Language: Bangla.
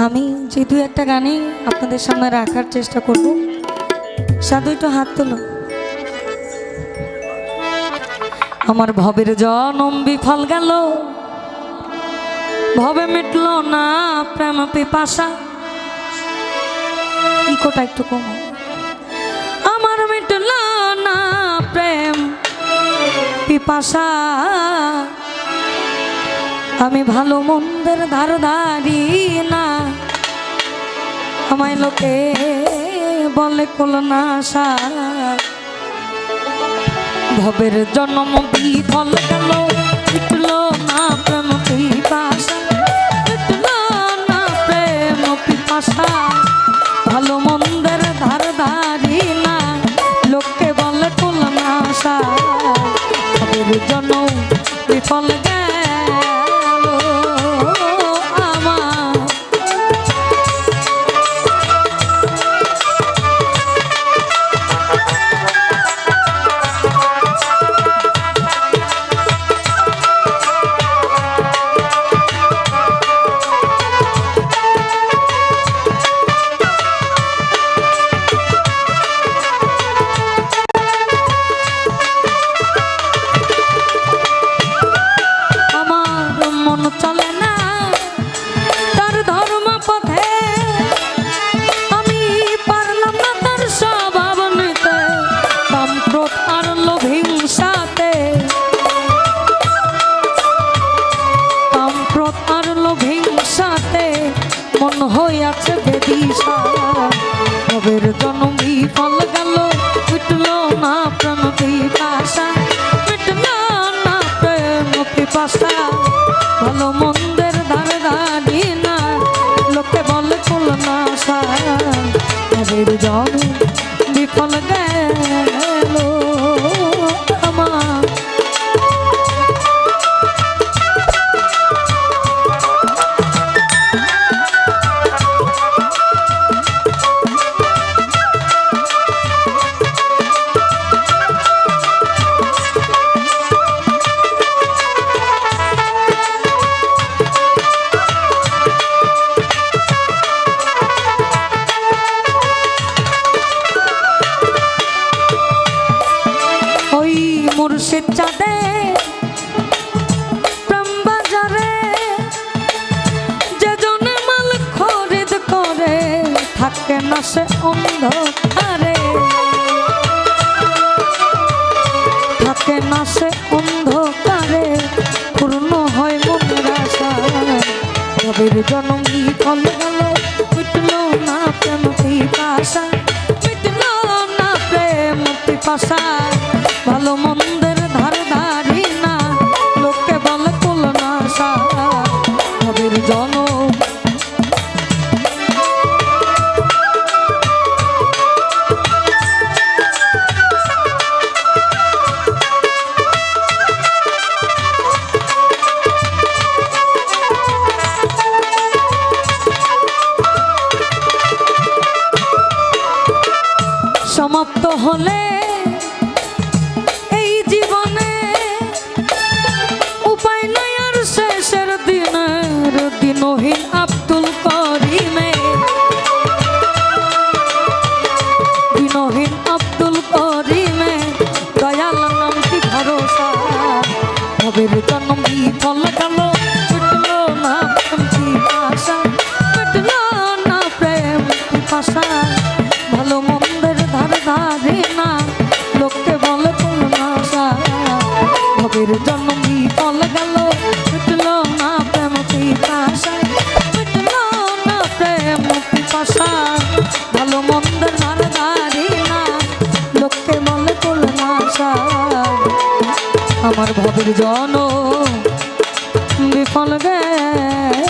আমি যে দু একটা গানই আপনাদের সামনে রাখার চেষ্টা করব। সাধু একটু হাত তোলো। আমার ভবের জনম বিফল গেল, ভবে মিটল না প্রেম পিপাসা। ইকোটা একটু কম। আমার মিটল না প্রেম পিপাসা, আমি ভালো মন্দের ধারধারি না। আমায় লোকে বলে কলনাশা। ভবের জন্ম বিফল গেল, মিটল না প্রেম পিপাসা, মিটল না প্রেম পিপাসা। ভালো মন্দের ধারধারি না, লোকে বলে কলনাশা। ভবের জন্ম বিফল গেল চলে না তার ধর্ম পথে, আমি পারলাম না তার স্বভাব নিতে। কাম ক্রোধ আর লোভ হিংসাতে, কাম ক্রোধ আর লোভ হিংসাতে মন হইয়াছে বেদিশা। ভবের জন্ম বিফল গেল, মিটল না প্রেম পিপাসা, মিটল না প্রেম পিপাসা। ভালো মন্দের ধারধারি না, লোকে বলে কলনাশা। ভবের জন্ম বিফল গেল আমার। মুর্শিদ চাঁদে প্রেম বাজারে, যে জনে মাল খরিদ করে থাকে না সে অন্ধকারে, থাকে না সে অন্ধকারে, পূর্ণ হয় মনের আশা। ভবের জন্ম বিফল গেল, মিটল না প্রেম পিপাসা, মিটল না প্রেম পিপাসা। ভালো মন্দের ধারধারি না, লোকে বলে কলনাশা। ভবের জন্ম সমাপ্ত হলে এই জীবনে, উপায় নাই আর শেষের দিনের দিনহীন আব্দুল করিমে, দিনহীন আব্দুল করিমে দয়াল নাম কি ভরসা। ভবের জন্ম বিফল গেল, মিটল না প্রেম পিপাসা, মিটল না প্রেম পিপাসা। ভালো মন্দের ধারধারি না, লোকে বলে কলনাশা। ভবের জন্ম বিফল গেল, মিটল না প্রেম পিপাসা, মিটল না প্রেম পিপাসা। ভালো মন্দের ধারধারি না, লোকে বলে কলনাশা। আমার ভবের জন্ম বিফল গেল।